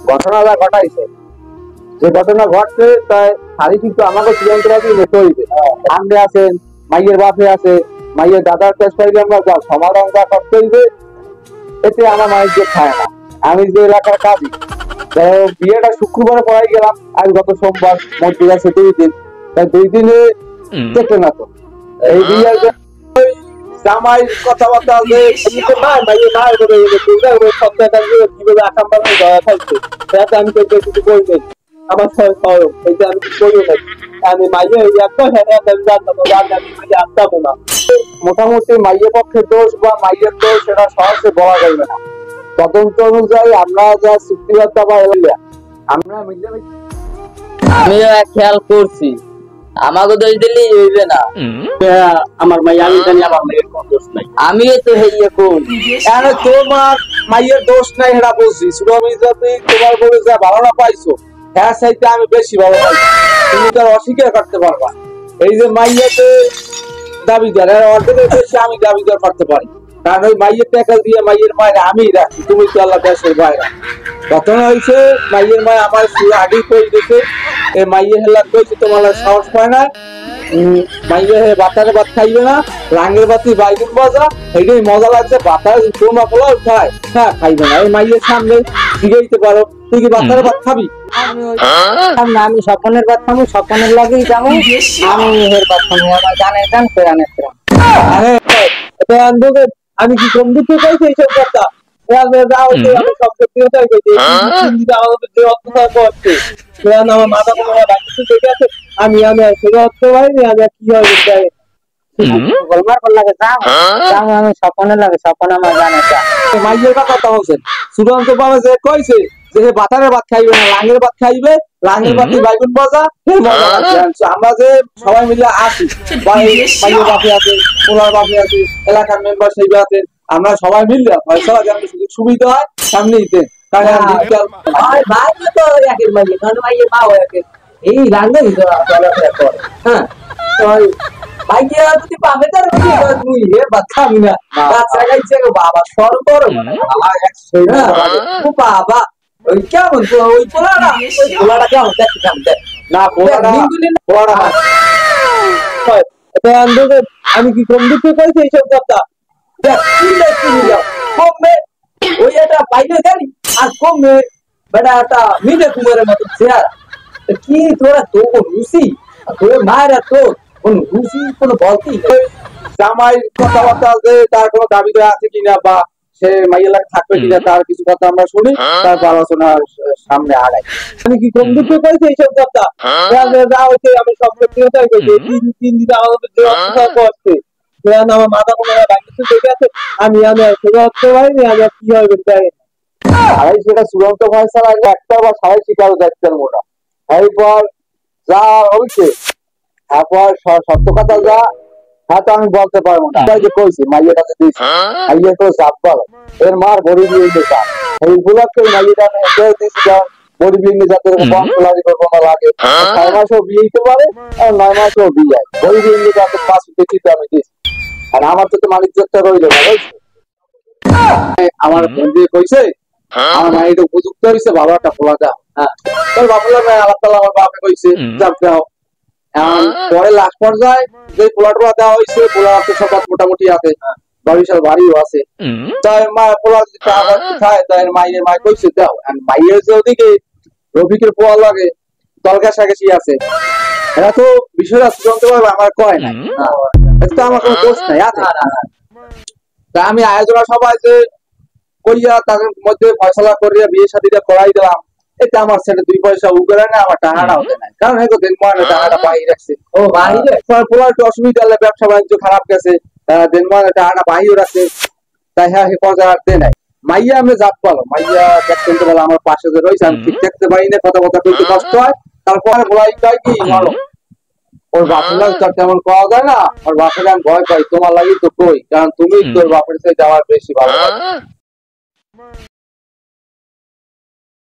ঘটনাটা ঘটাইছে, যে ঘটনা ঘটছে তাই খালি কিন্তু আমাকে চিরন্তরাবি নিতে হইবে। সামনে আছেন, মাইয়ের বাপে আছে, মাইয়ের দাদার কাছ পাইলে আমরা সমাধানটা করতে হইবে। এতে আমার মায়ের যে খায় না, আমি যে এলাকার কাজী, বিয়েটা শুক্রবারে পড়াই গেলাম, আজ গত সোমবার, মসজিদ আছে 2 দিন, তাই 2 দিনে দেখে না তো এই বিয়ে জামাই কথাবার্তা যে মায়ের করে সপ্তাহটা কিভাবে আসাম ফেলছে, আমি তো কিছু করি নাই। আমার এইটা আমি কিছু করিও নাই। আমি মাইয়ে আসতাম না। মোটামুটি মাইয়ের পক্ষে দোষ বা মাইয়ের দোষ সেটা সহজে বলা যাবে না। তদন্ত অনুযায়ী আমরা যা চুক্তিবার্তা বা এলাকা আমরা মিলে আমিও খেয়াল করছি, আমাকে দোষ দিলেই হইবে না। আমার মাই আমি জানি আমার মাইয়ের কোনো দোষ নাই। আমিও তো হইয়া কোন তোমার মাইয়ের দোষ নাই সেটা বলছি। তুমি যদি তোমার বলে যা ভালো না পাইছো, হ্যাঁ চাইতে আমি বেশি ভালো পাইছি, তুমি তার অস্বীকার করতে পারবা। এই যে মাইয়াতে দাবিদার, এর অর্ধেকের বেশি আমি দাবিদার করতে পারি, কারণ ওই মাইয়ের টাকা দিয়ে মাইয়ের মায়ের আমি রাখছি, তুমি তো আল্লাহ দেশের বাইরে। ঘটনা হয়েছে মাইয়ের মায় আমার আগেই কই দিতে, এই মাইয়ে হেলা কইছে তোমার সাহস পায় না, মাইয়ে বাতারে ভাত খাইবে না, রাঙের বাতি বাইগুন ভাজা, এটাই মজা লাগছে, বাতার তোমা পোলা খায়, হ্যাঁ খাইবে না। এই মাইয়ের সামনে জিগাইতে পারো, তুই কি বাতারে ভাত খাবি? আমি স্বপনের ভাত খাবো, স্বপনের লাগেই যাবো, আমি হের ভাত খাবো, আমার গানের গান ফেরানের আমি কি কম দিতে চাইছি এইসব কথা? আমি সব সত্যিটাই কইছি, যে অত্যাচার করছে আমার মাথা কোনো দেখে আছে, আমি সেটা হতে পারিনি, আমি কি হয় আমি স্বপনের লাগে, স্বপন আমার গানের গান। মাইয়ের কথা বলছেন চূড়ান্ত ভাবে যে কইছে যে বাতারের ভাত খাইবে না, লাঙের ভাত খাইবে, লাঙের ভাত বাইগুন ভাজা, আমরা যে সবাই মিলে আসি, মাইয়ের বাপে আছে, পোলার বাপে আছে, এলাকার মেম্বার সেই আছে, আমরা সবাই মিললে ফয়সালা যেন সুযোগ সুবিধা হয় সামনে দিতে। এই রান্না চলাফেরা করে, হ্যাঁ ভাইয়া যদি পাবে তার তুই ভাত খাবি না, বাচ্চা খাইছে বাবা সর করো বাবা, ওই কেমন ওই পোলাটা, ওই পোলাটা কেমন দেখ না আমি কি কম দিতে চাইছি এইসব কথা? কমবে ওই একটা বাইরে জানি আর কমবে বেটা একটা মিলে কুমারের মতো চেয়ার কি তোরা তো রুচি, তোর মায়েরা তোর কোন রুচি কোনো বলতেই জামাই কথাবার্তা আছে, তার কোনো দাবি দেওয়া আছে কিনা বা সে মাইয়া থাকবে কিনা তার কিছু কথা আমরা শুনি, তারপর আলোচনার সামনে আগাই। আমি কি কম দিতে চাইছি এইসব কথা? আমি সব সত্যিটাই কইছি, 3 দিন আমাদের যে অত্যাচার করছে আমার মাথা কোনো দেখে আছে, আমি সেটা হতে পারিনি, আমি কি হবে জানি আড়াই সেটা চূড়ান্ত ফয়সালা একটা বা সাড়ে শিকারও দেখতেন মোটা। এরপর যা হয়েছে তারপর সত্য কথা যা, হ্যাঁ তো আমি বলতে পারবো না, যে কইছি মাইয়ের কাছে দিয়েছি, মাইয়ে তো চাপ বলো এর মার বডি বিল্ডিং চাপ, এই উপলক্ষে মাইয়েটা আমি দিয়েছি বডি বিল্ডিং যাতে কম লাগে কোনো লাগে, 6 মাসও বিয়ে দিতে পারে আর 9 মাসও বিয়ে হয়, বডি বিল্ডিং যাতে 5 বেশিতে আমি দিয়েছি। আর আমার তো মানিজ্যটা রইল না, আমার বন্ধু কইছে আমার মা এটা উপযুক্ত হয়েছে, বাবাটা খোলা দাও, হ্যাঁ তোর বাবুলা আলাপ আমার বাপে কইছে চাপ দাও। পরে লাস্ট পর্যায়ে যে পোলাটা দেওয়া হয়েছে, পোলা সব মোটামুটি আছে, 22 বাড়িও আছে, তাই মা পোলা খায়, তাই মাইয়ের মা কইছে দাও। মাইয়ের যে ওদিকে রফিকের পোয়া লাগে তলকার সাগেছি আছে, এরা তো বিষয়টা চূড়ান্ত ভাবে আমার কয় নাই, তো আমার কোনো দোষ নাই আছে। তা আমি আয়োজনা সবাই যে কইয়া তাদের মধ্যে ফয়সলা করিয়া বিয়ে শাদীটা করাই দিলাম, এতে আমার ছেলে 2 পয়সা উগরে না, আমার টাকাটা হতে নাই, কারণ এই দিন মানে টাকাটা বাইরে রাখছে, ও বাইরে পোলার একটু অসুবিধা হলে ব্যবসা বাণিজ্য খারাপ গেছে, দিন মানে টাকাটা বাইরে রাখছে, তাই হ্যাঁ পর্যায়ে আর দেয় নাই। মাইয়া আমি জাত পালো, মাইয়া দেখতেন তো বলে আমার পাশে যে রয়েছে, আমি ঠিক দেখতে পারি না, কথা কথা কইতে কষ্ট হয়, তারপরে বলাই কয় কি মারো ওর বাপের লাগে তো তেমন পাওয়া যায় না, ওর বাপের আমি ভয় পাই, তোমার লাগি তো কই, কারণ তুমি তোর বাপের সাথে যাওয়ার বেশি ভালো।